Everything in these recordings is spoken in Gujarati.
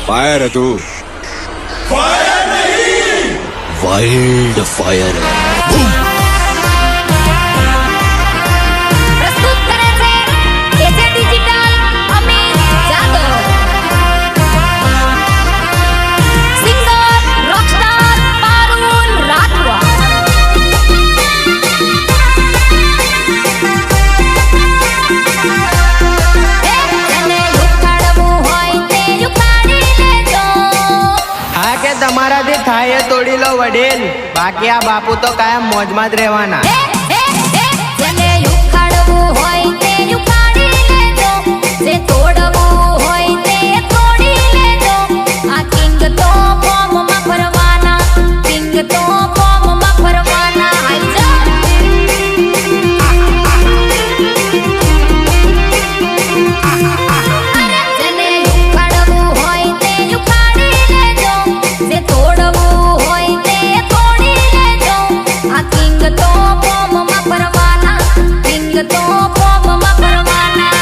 फायर है तू, फायर नहीं, वाइल्ड फायर है। प्रस्तुत करे છે AJ digital Amit Jadav, singer rockstar Parul Rathwa. તને ઉખાડવું હોય તે ઉખાડી લેજો। હા કે તમારાથી થાય એ તોડી લો વડીલ, બાકી આ બાપુ તો કાયમ મોજમાં જ રહેવાના। જેને ઉખાડવું હોય તે ઉખાડી લેજો, જે તોડવું હોય તે તોડી લેજો। આ કિંગ તો ફોર્મમાં ફરવાના, કિંગ તો ફોર્મમાં ફરવાના। જેને ઉખાડવું હોય તે ઉખાડી લેજો, જે તોડવું હોય તે તોડી લેજો। આ કિંગ તો ફોર્મમાં ફરવાના, કિંગ તો ફોર્મમાં ફરવાના।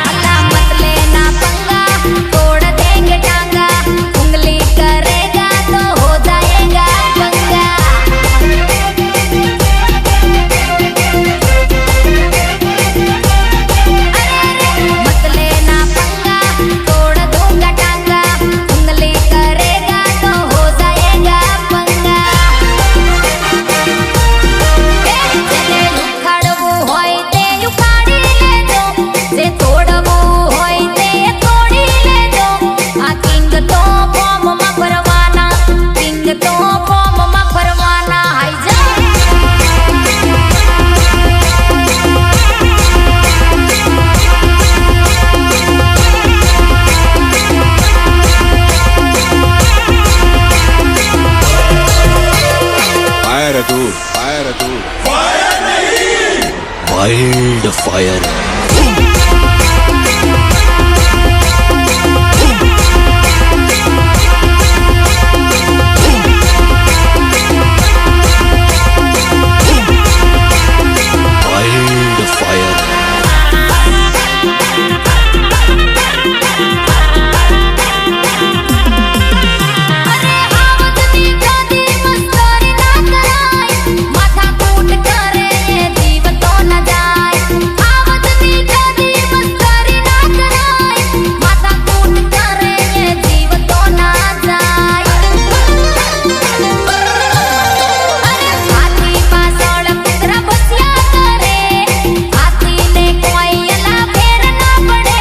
अल्लाह मत लेना पंगा, तोड़ देंगे टांगा, उंगली करेगा तो हो जाएगा पंगा। मत लेना पंगा, तोड़ दूंगा टांगा, उंगली करेगा तो हो जाएगा पंगा। જેને ઉખાડવું હોય તે ઉખાડી લેજો, જે તોડવું હોય તે તોડી લેજો। આ કિંગ તો ફોર્મમાં ફરવાના, કિંગ તો ફોર્મમાં ફરવાના। હાઈ જા फायर है तू, फायर है तू, फायर नहीं, वाइल्ड फायर है। वाइल्ड फायर है। અરે હાવજની ગાદી મસ્કરી ના કરાય, માથા કૂટ કરે એ જીવ તો ન જાય। હાવજની ગાદી મસ્કરી ના કરાય, માથા કૂટ કરે એ જીવ તો ના જાય। અરે હાથી પાછળ કૂતરા ભસ્યા કરે, હાથીને કોઈ એલા ફેર ના પડે।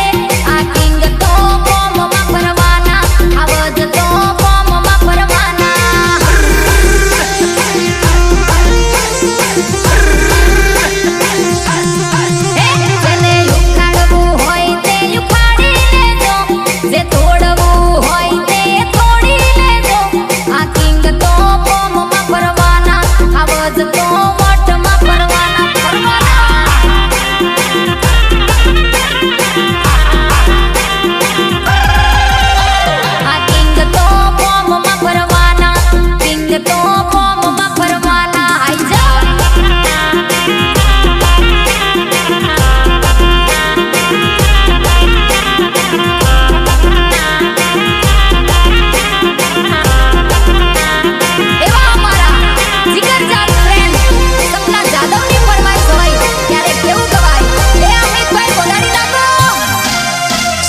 આ કિંગ તો ફોર્મમાં ફરવાના, આવજ તો ફોર્મમાં ફરવાના। જેને ઉખાડવું હોય તે ઉખાડી લેજો, જે તોડવું હોય તે તોડી લેજો। આ કિંગ તો ફોર્મમાં ફરવાના, આવજ તો વટમાં ફરવાના ફરવાના। આ કિંગ તો ફોર્મમાં ફરવાના, કિંગ તો ફોર્મમાં ફરવાના। હાઈ જા એવા અમારા જીગરજાન ફ્રેન્ડ સપના જાદવની ફરમાઈશ હોય ત્યારે કેવું ગવાય એ અમિતભાઈ બોલાડી નાખો।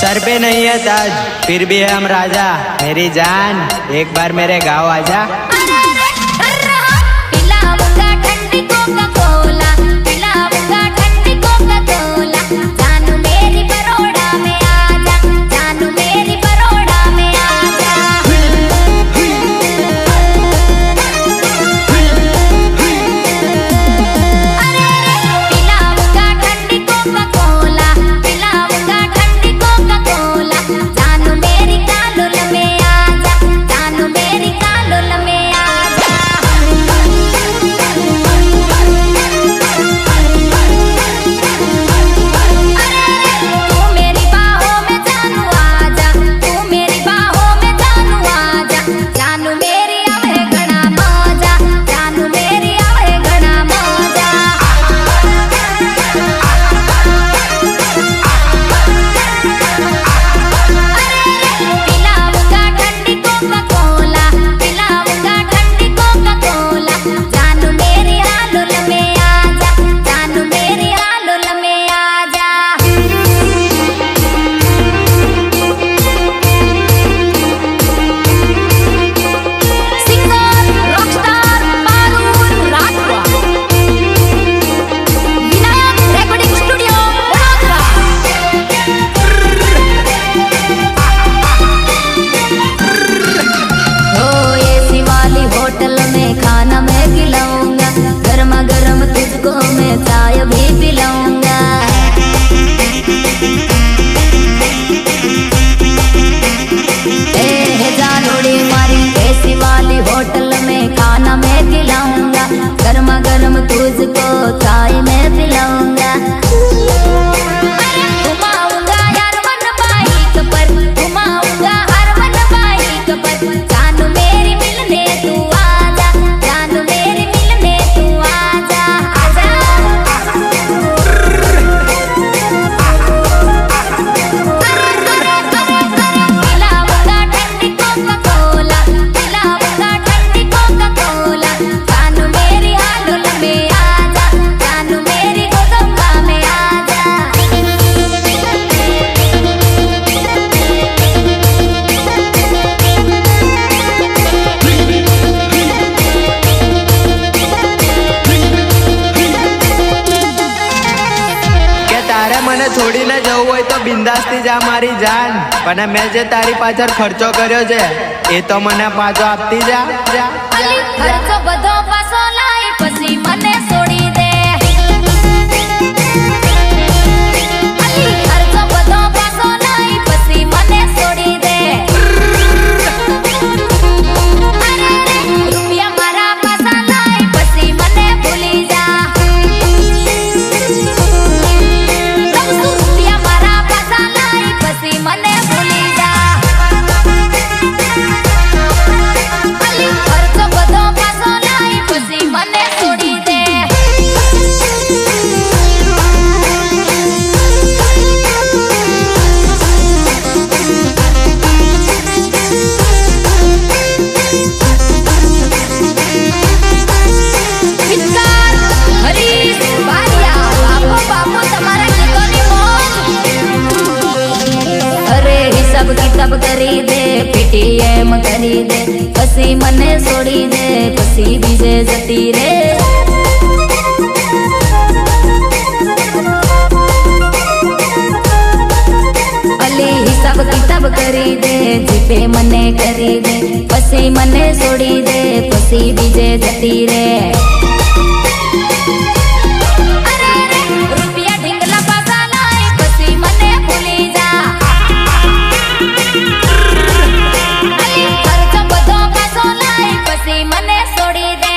सर पे नहीं है ताज, फिर भी है हम राजा। मेरी जान एक बार मेरे गाँव आजा। पिलाऊंगा ठंडी कोका कोला, पिलाऊंगा ठंडी कोका कोला। जानू मेरी बरोड़ा में आजा, जानू मेरी बरोड़ा में आजा। पिलाऊंगा ठंडी कोका कोला, पिलाऊंगा ठंडी कोका कोला। जानू मेरी कालुल में आजा, जानू मेरी कालुल में आजा। બિંદાસથી જા મારી જાન, પણ મેં જે તારી પાછળ ખર્ચો કર્યો છે એ તો મને પાછો આપતી જા જા અલી ખર્ચો બધો પાછો લાય પછી મને છોડી દે. અલી ખર્ચો બધો પાછો લાય પછી મને છોડી દે. અરે રે રૂપિયા મારા પાછા લાય પછી મને ભૂલી જા. રૂપિયા મારા પાછા લાય પછી મને ભૂલી જા. અલી ખર્ચો બધો પાછો લાય પછી મને છોડી દે. ગીતકાર હરીશ બારિયા, બાપો બાપો તમારા ગીતોની મોજ. અરે હિસાબ કિતાબ કરી દે, પેટીએમ કરી દે, પછી મને છોડી દે, પછી બીજે જતી રે. અલી હિસાબ કિતાબ કરી દે, જીપે મને કરી દે, પછી મને છોડી દે, પછી બીજે જતી રે. અરે રે રૂપિયા ઢીંગલા પાછા લાય પછી મને ભૂલી જા. અલી ખર્ચો બધો પાછો લાય પછી મને છોડી દે.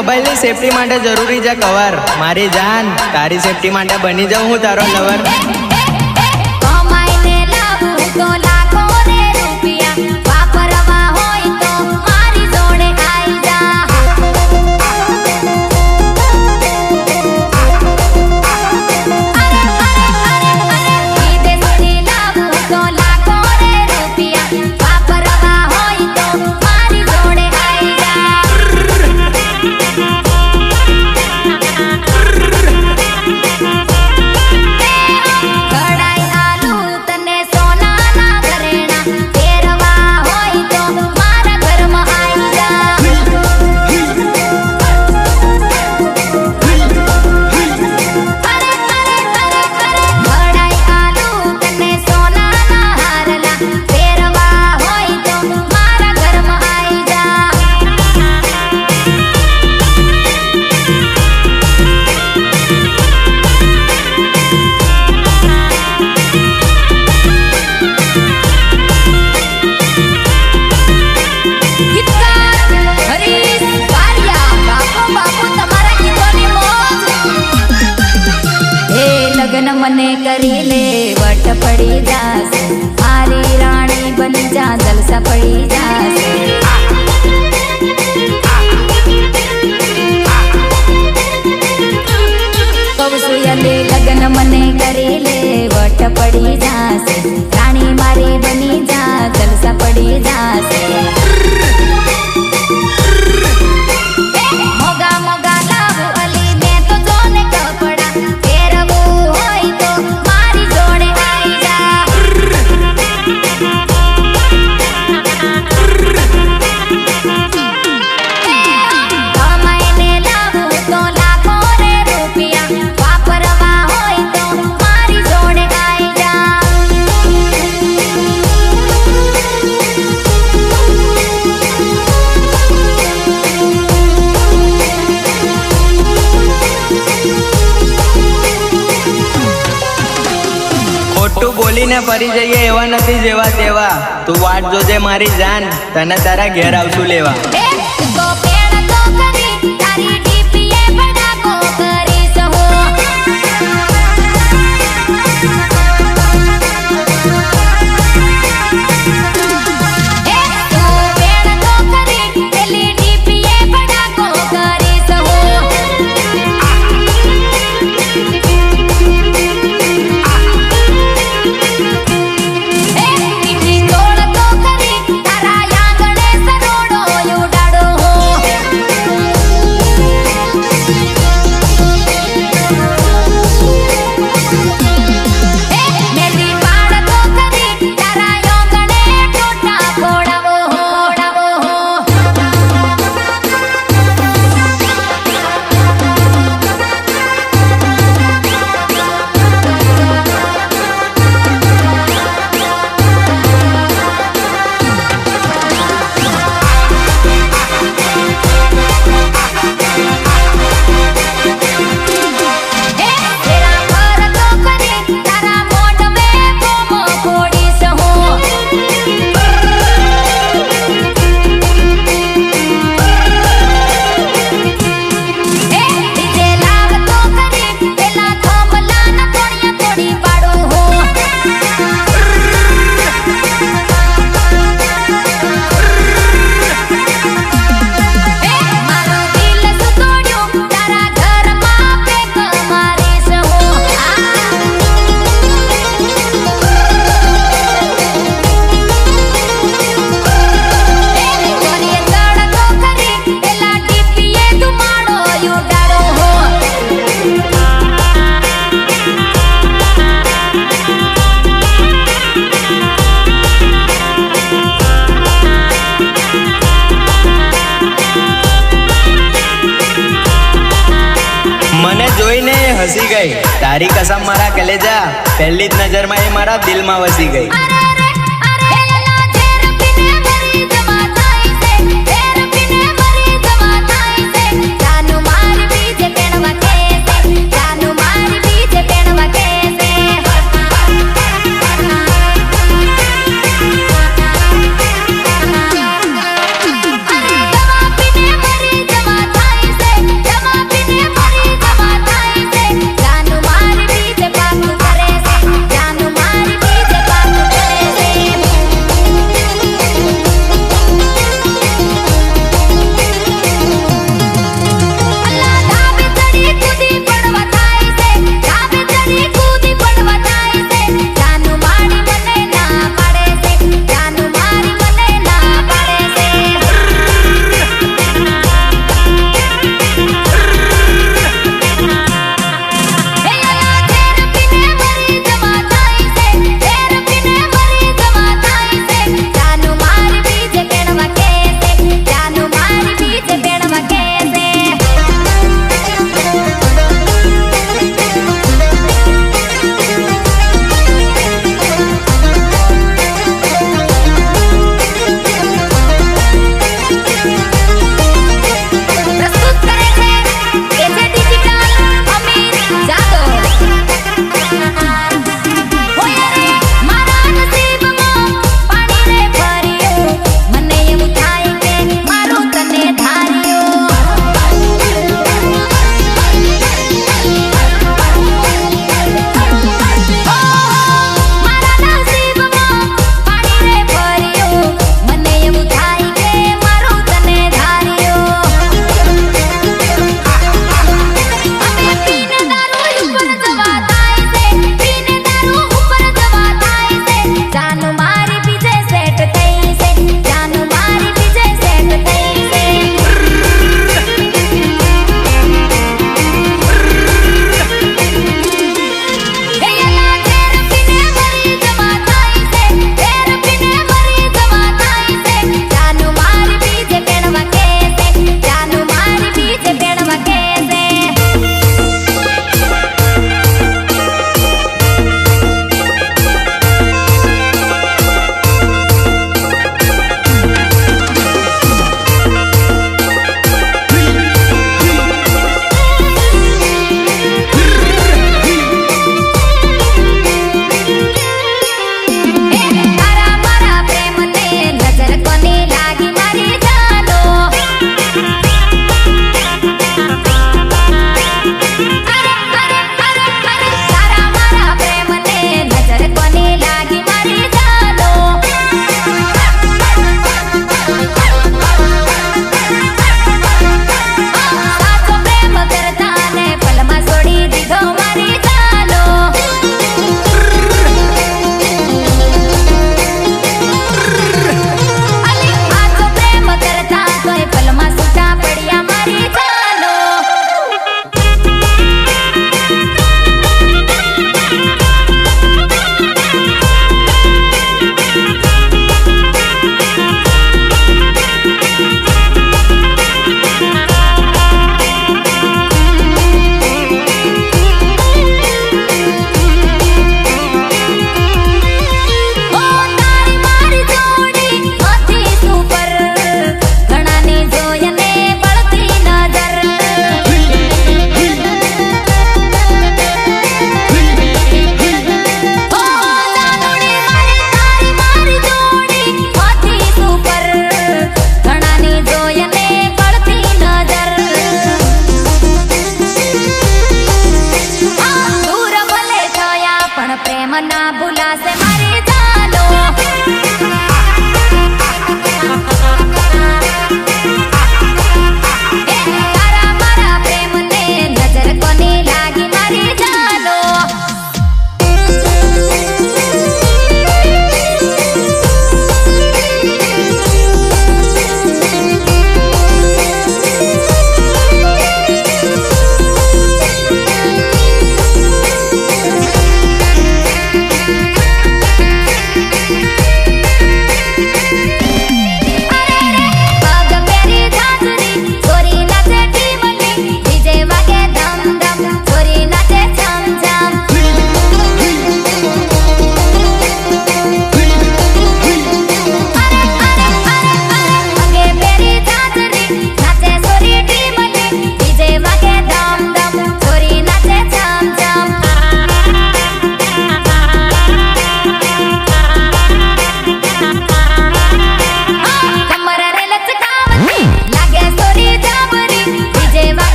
મોબાઈલની સેફટી માટે જરૂરી છે કવર. મારી જાન, તારી સેફટી માટે બની જાઉં હું તારો લવર. કમાઈને લાવું તો લાખો ને રૂપિયા, વાપરવા હોય તો મારી જોડે આઈ જા. વિદેશથી લાવું તો લાખો ને રૂપિયા, વાપરવા હોય તો મારી જોડે આઈ જા. કડાઈ આલુ તને સોનાના ઘરેણા, પહેરવા હોય તો મારા ઘરમાં આઈ જા. કડાઈ આલુ તને સોનાના હારલા, પહેરવા હોય તો મારા ઘરમાં આઈ જા. ગીતકાર હરીશ કારિયા, બાપો બાપો તમારા ગીતોની મોજ. હે લગ્ન મને કરી લે, વટ પડી જાશે, મારી રાણી બની જા, જલસા પડી જાશે. કૌશલ્ય લગ્ન મને કરી લે, વટ પડી જાશે, રાણી મારી બની જા, જલસા પડી જાશે. મોગા મોગા લાવું અલી મેં તો જોને કપડા, પહેરવું હોય તો મારી જોડે આઈ જા. કમાઈને લાવું તો લાખો ને રૂપિયા, વાપરવા હોય તો મારી જોડે આઈ જા. ખોટું બોલીને ફરી જઈએ એવા નથી જેવા તેવા. તું વાટ જોજે મારી જાન, તને તારા ઘેર આવશું લેવા. એ તો પેણ તો કરી, તારી ડીપીએ ભડાકો કરીશ હું. એ તો પેણ તો કરી, પેલી ડીપીએ ભડાકો કરીશ હું. એ મીઠી તોડ તો કરી, તારા આંગણે સરોડો ઉડાડો હું. એ મેલી પાડ તો કરી, તારા આંગણે ટોટા ફોડાવો ફોડાવો હું. એ તેરા પર તો કરી, તારા મોઢ મે બોમો ફોડીશ હું. એ ડીજે લાવ તો કરી, પેલા થોમલાના તોડિયા તોડી પાડું હું. એ મારું દિલ સુતોડ્યું, તારા ઘરમાં પેક મારીશ હું. એ કોરીએ તડકો કરી, પેલા ટીપીએ ધુમાડો ઉડાડો હું. મને જોઈને એ હસી ગઈ, તારી કસમ મારા કલેજા, પહેલી જ નજરમાં એ મારા દિલમાં વસી ગઈ. અરે